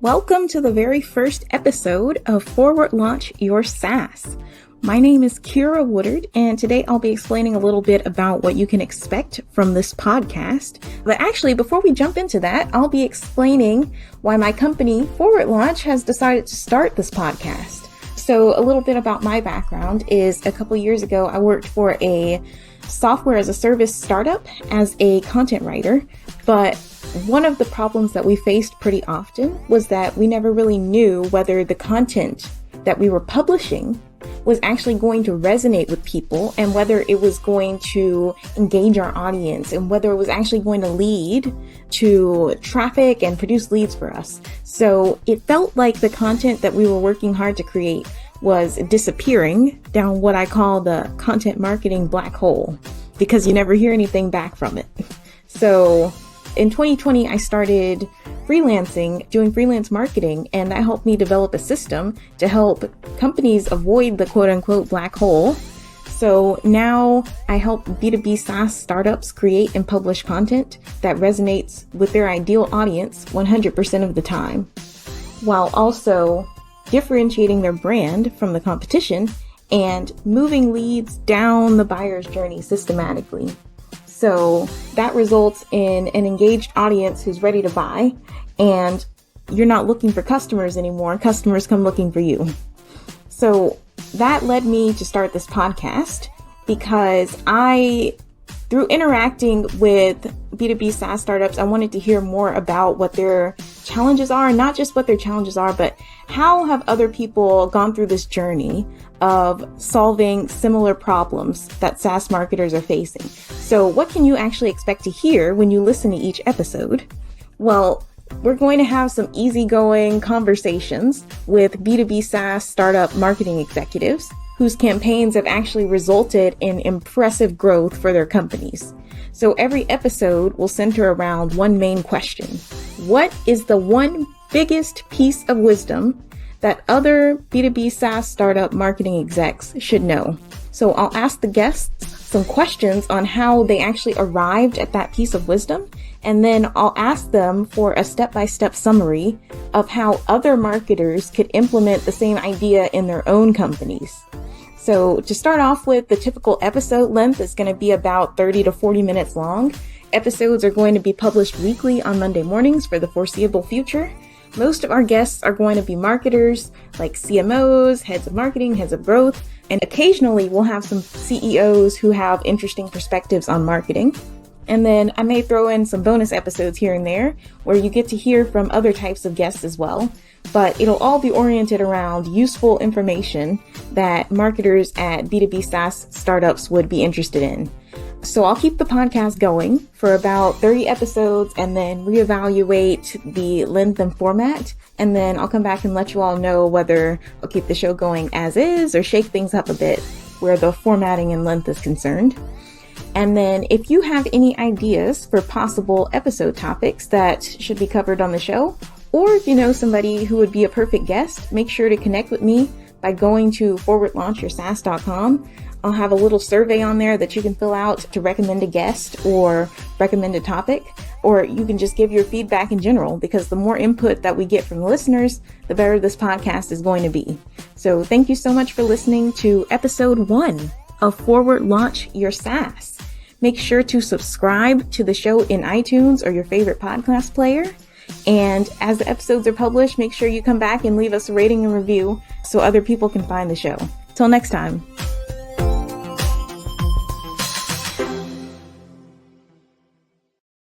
Welcome to the very first episode of Forward Launch Your SaaS. My name is Keirra Woodard, and today I'll be explaining a little bit about what you can expect from this podcast. But actually, before we jump into that, I'll be explaining why my company, Forward Launch, has decided to start this podcast. So a little bit about my background is a couple years ago, I worked for a software as a service startup as a content writer, but one of the problems that we faced pretty often was that we never really knew whether the content that we were publishing was actually going to resonate with people and whether it was going to engage our audience and whether it was actually going to lead to traffic and produce leads for us. So it felt like the content that we were working hard to create was disappearing down what I call the content marketing black hole because you never hear anything back from it. So in 2020, I started freelancing, doing freelance marketing, and that helped me develop a system to help companies avoid the quote unquote black hole. So now I help B2B SaaS startups create and publish content that resonates with their ideal audience 100% of the time, while also differentiating their brand from the competition and moving leads down the buyer's journey systematically. So that results in an engaged audience who's ready to buy, and you're not looking for customers anymore. Customers come looking for you. So that led me to start this podcast because through interacting with B2B SaaS startups, I wanted to hear more about what their challenges are, and not just what their challenges are, but how have other people gone through this journey of solving similar problems that SaaS marketers are facing. So what can you actually expect to hear when you listen to each episode? Well, we're going to have some easygoing conversations with B2B SaaS startup marketing executives whose campaigns have actually resulted in impressive growth for their companies. So every episode will center around one main question. What is the one biggest piece of wisdom that other B2B SaaS startup marketing execs should know? So I'll ask the guests some questions on how they actually arrived at that piece of wisdom, and then I'll ask them for a step-by-step summary of how other marketers could implement the same idea in their own companies. So to start off with, the typical episode length is going to be about 30 to 40 minutes long. Episodes are going to be published weekly on Monday mornings for the foreseeable future. Most of our guests are going to be marketers like CMOs, heads of marketing, heads of growth, and occasionally we'll have some CEOs who have interesting perspectives on marketing. And then I may throw in some bonus episodes here and there where you get to hear from other types of guests as well. But it'll all be oriented around useful information that marketers at B2B SaaS startups would be interested in. So I'll keep the podcast going for about 30 episodes and then reevaluate the length and format. And then I'll come back and let you all know whether I'll keep the show going as is or shake things up a bit where the formatting and length is concerned. And then if you have any ideas for possible episode topics that should be covered on the show, or if you know somebody who would be a perfect guest, make sure to connect with me by going to forwardlaunchyoursaas.com. I'll have a little survey on there that you can fill out to recommend a guest or recommend a topic, or you can just give your feedback in general, because the more input that we get from the listeners, the better this podcast is going to be. So thank you so much for listening to episode 1 of Forward Launch Your SaaS. Make sure to subscribe to the show in iTunes or your favorite podcast player. And as the episodes are published, make sure you come back and leave us a rating and review so other people can find the show. Till next time.